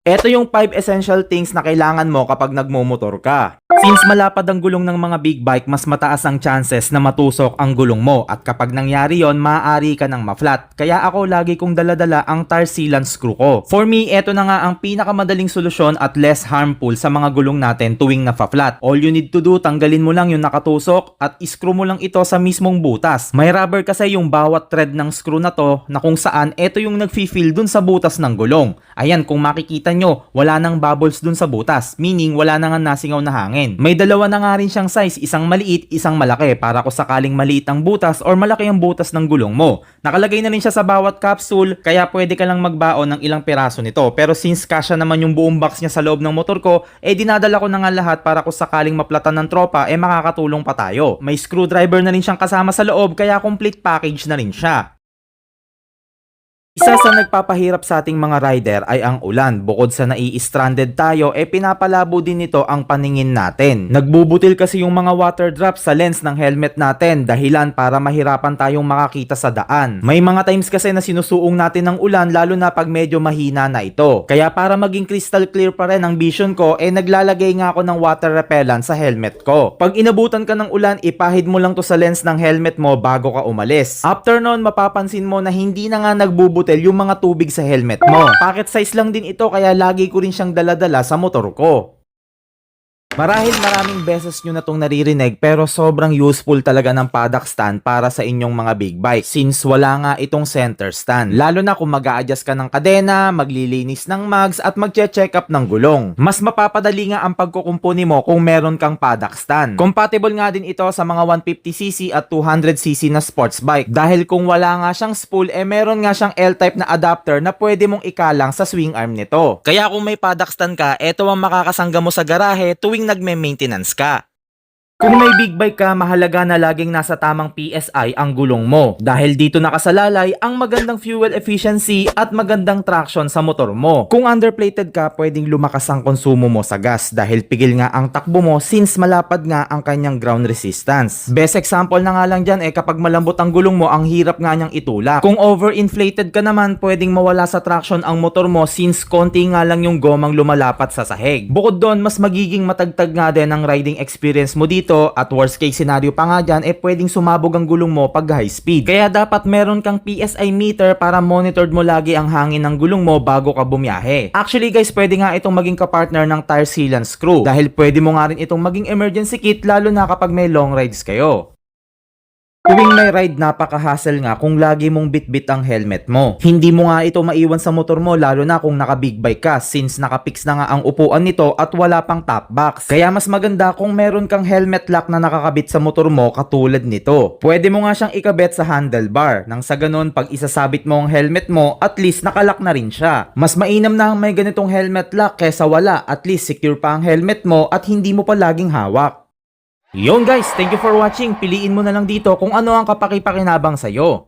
Ito yung 5 essential things na kailangan mo kapag nagmomotor ka. Since malapad ang gulong ng mga big bike, mas mataas ang chances na matusok ang gulong mo at kapag nangyari yon, maaari ka ng ma-flat. Kaya ako lagi kong daladala ang tire sealant screw ko. For me, ito na nga ang pinakamadaling solusyon at less harmful sa mga gulong natin tuwing na-flat. All you need to do, tanggalin mo lang yung nakatusok at screw mo lang ito sa mismong butas. May rubber kasi yung bawat thread ng screw na to na kung saan ito yung nag-feel dun sa butas ng gulong. Ayan, kung makikita nyo, wala nang bubbles dun sa butas, meaning wala na nga nasingaw na hangin. May dalawa na nga rin siyang size, isang maliit, isang malaki, para kung sakaling maliit ang butas or malaki ang butas ng gulong mo. Nakalagay na rin siya sa bawat capsule, kaya pwede ka lang magbaon ng ilang piraso nito. Pero since kasya naman yung buong box niya sa loob ng motor ko, dinadala ko na nga lahat para kung sakaling maplatan ng tropa, makakatulong pa tayo. May screwdriver na rin siyang kasama sa loob, kaya complete package na rin siya. Isa sa nagpapahirap sa ating mga rider ay ang ulan. Bukod sa nai-stranded tayo, pinapalabo din nito ang paningin natin. Nagbubutil kasi yung mga water drops sa lens ng helmet natin, dahilan para mahirapan tayong makakita sa daan. May mga times kasi na sinusuong natin ng ulan, lalo na pag medyo mahina na ito. Kaya para maging crystal clear pa rin ang vision ko, naglalagay nga ako ng water repellent sa helmet ko. Pag inabutan ka ng ulan, ipahid mo lang to sa lens ng helmet mo bago ka umalis. After nun, mapapansin mo na hindi na nga nagbubutil yung mga tubig sa helmet mo. Pocket size lang din ito, kaya lagi ko rin siyang daladala sa motor ko. Marahil maraming beses nyo na itong naririnig, pero sobrang useful talaga ng paddock stand para sa inyong mga big bike since wala nga itong center stand. Lalo na kung mag-a-adjust ka ng kadena, maglilinis ng mags at magche-check up ng gulong. Mas mapapadali nga ang pagkukumpuni mo kung meron kang paddock stand. Compatible nga din ito sa mga 150cc at 200cc na sports bike dahil kung wala nga siyang spool, meron nga siyang L-type na adapter na pwede mong ikalang sa swing arm nito. Kaya kung may paddock stand ka, ito ang makakasangga mo sa garahe tuwing nagme-maintenance ka. Kung may big bike ka, mahalaga na laging nasa tamang PSI ang gulong mo dahil dito nakasalalay ang magandang fuel efficiency at magandang traction sa motor mo. Kung underplated ka, pwedeng lumakas ang konsumo mo sa gas dahil pigil nga ang takbo mo since malapad nga ang kanyang ground resistance. Best example na nga lang dyan kapag malambot ang gulong mo, ang hirap nga niyang itulak. Kung overinflated ka naman, pwedeng mawala sa traction ang motor mo since konti nga lang yung gomang lumalapat sa sahig. Bukod doon, mas magiging matagtag nga din ang riding experience mo dito at worst case scenario pa nga dyan, pwedeng sumabog ang gulong mo pag high speed. Kaya dapat meron kang PSI meter para monitored mo lagi ang hangin ng gulong mo bago ka bumiyahe. Actually guys, pwede nga itong maging kapartner ng tire sealant screw dahil pwede mo nga rin itong maging emergency kit lalo na kapag may long rides kayo. Tuwing may ride, napaka-hassle nga kung lagi mong bitbit ang helmet mo. Hindi mo nga ito maiwan sa motor mo lalo na kung naka-big bike ka since nakapix na nga ang upuan nito at wala pang top box. Kaya mas maganda kung meron kang helmet lock na nakakabit sa motor mo katulad nito. Pwede mo nga siyang ikabit sa handlebar nang sa ganun pag isasabit mo ang helmet mo, at least nakalock na rin siya. Mas mainam na may ganitong helmet lock kesa wala, at least secure pa ang helmet mo at hindi mo pa laging hawak. Yun guys, thank you for watching. Piliin mo na lang dito kung ano ang kapakipakinabang sa'yo.